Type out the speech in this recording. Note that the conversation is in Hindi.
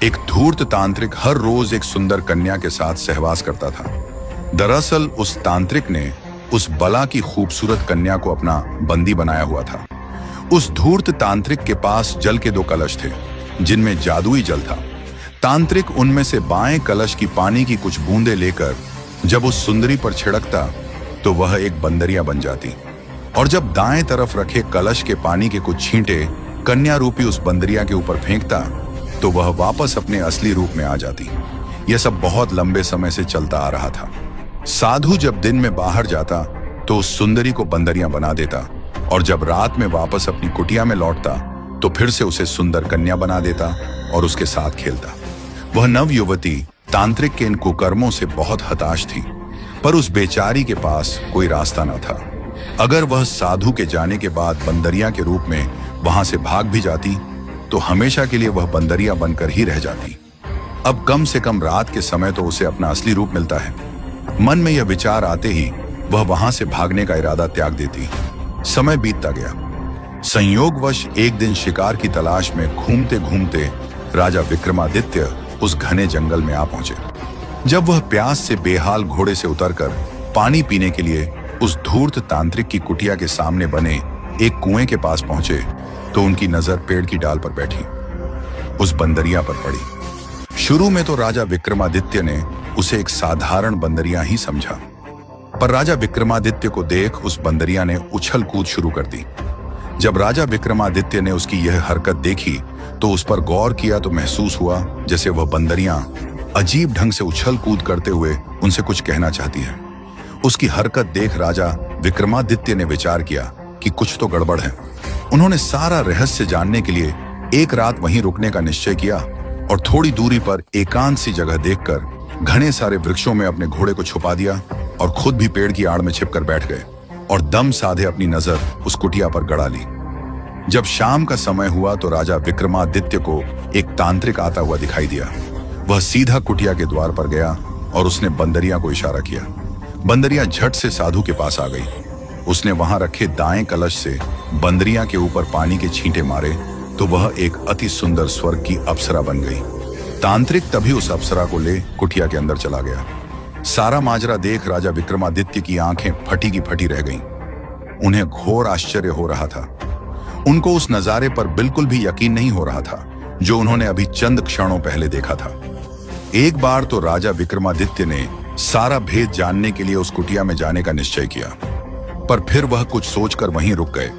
एक धूर्त तांत्रिक हर रोज एक सुंदर कन्या के साथ सहवास करता था। दरअसल उस तांत्रिक ने उस बला की खूबसूरत कन्या को अपना बंदी बनाया हुआ था। उस धूर्त तांत्रिक के पास जल के 2 कलश थे जिनमें जादुई जल था। तांत्रिक उनमें से बाएं कलश की पानी की कुछ बूंदें लेकर जब उस सुंदरी पर छिड़कता तो वह एक बंदरिया बन जाती, और जब दाएं तरफ रखे कलश के पानी के कुछ छींटे कन्या रूपी उस बंदरिया के ऊपर फेंकता तो वह वापस अपने असली रूप में आ जाती। यह सब बहुत लंबे समय से चलता आ रहा था। साधु जब दिन में बाहर जाता तो उस सुंदरी को बंदरिया बना देता, और जब रात में वापस अपनी कुटिया में लौटता तो फिर से उसे सुंदर कन्या बना देता और उसके साथ खेलता। वह नव युवती तांत्रिक के इन कुकर्मों से बहुत हताश थी, पर उस बेचारी के पास कोई रास्ता न था। अगर वह साधु के जाने के बाद बंदरिया के रूप में वहां से भाग भी जाती तो हमेशा के लिए वह बंदरिया बनकर ही रह जाती। अब कम से कम रात के समय तो उसे अपना असली रूप मिलता है। मन में यह विचार आते ही वह वहां से भागने का इरादा त्याग देती। समय बीतता गया। संयोगवश एक दिन शिकार की तलाश में घूमते घूमते राजा विक्रमादित्य उस घने जंगल में आ पहुंचे। जब वह प्यास से बेहाल घोड़े से उतरकर पानी पीने के लिए उस धूर्त तांत्रिक की कुटिया के सामने बने एक कुएं के पास पहुंचे तो उनकी नजर पेड़ की डाल पर बैठी उस बंदरिया पर पड़ी। शुरू में तो राजा विक्रमादित्य ने उसे एक साधारण बंदरिया ही समझा, पर राजा विक्रमादित्य को देख उस बंदरिया ने उछल कूद शुरू कर दी। जब राजा विक्रमादित्य ने उसकी यह हरकत देखी तो उस पर गौर किया तो महसूस हुआ जैसे वह बंदरिया अजीब ढंग से उछल कूद करते हुए उनसे कुछ कहना चाहती है। उसकी हरकत देख राजा विक्रमादित्य ने विचार किया कि कुछ तो गड़बड़ है। उन्होंने सारा रहस्य जानने के लिए एक रात वहीं रुकने का निश्चय किया और थोड़ी दूरी पर एकांत सी जगह देखकर घने सारे वृक्षों में अपने घोड़े को छुपा दिया और खुद भी पेड़ की आड़ में छिपकर बैठ गए और दम साधे अपनी नजर उस कुटिया पर गड़ा ली। जब शाम का समय हुआ तो राजा विक्रमादित्य को एक तांत्रिक आता हुआ दिखाई दिया। वह सीधा कुटिया के द्वार पर गया और उसने बंदरिया को इशारा किया। बंदरिया झट से साधु के पास आ गई। उसने वहां रखे दाएं कलश से बंदरिया के ऊपर पानी के छींटे मारे तो वह एक अति सुंदर स्वर्ग की अप्सरा बन गई। तांत्रिक तभी उस अप्सरा को ले कुटिया के अंदर चला गया। सारा माजरा देख राजा विक्रमादित्य की आंखें फटी की फटी रह गईं। उन्हें घोर आश्चर्य हो रहा था। उनको उस नजारे पर बिल्कुल भी यकीन नहीं हो रहा था जो उन्होंने अभी चंद क्षणों पहले देखा था। एक बार तो राजा विक्रमादित्य ने सारा भेद जानने के लिए उस कुटिया में जाने का निश्चय किया, पर फिर वह कुछ सोचकर वहीं रुक गए।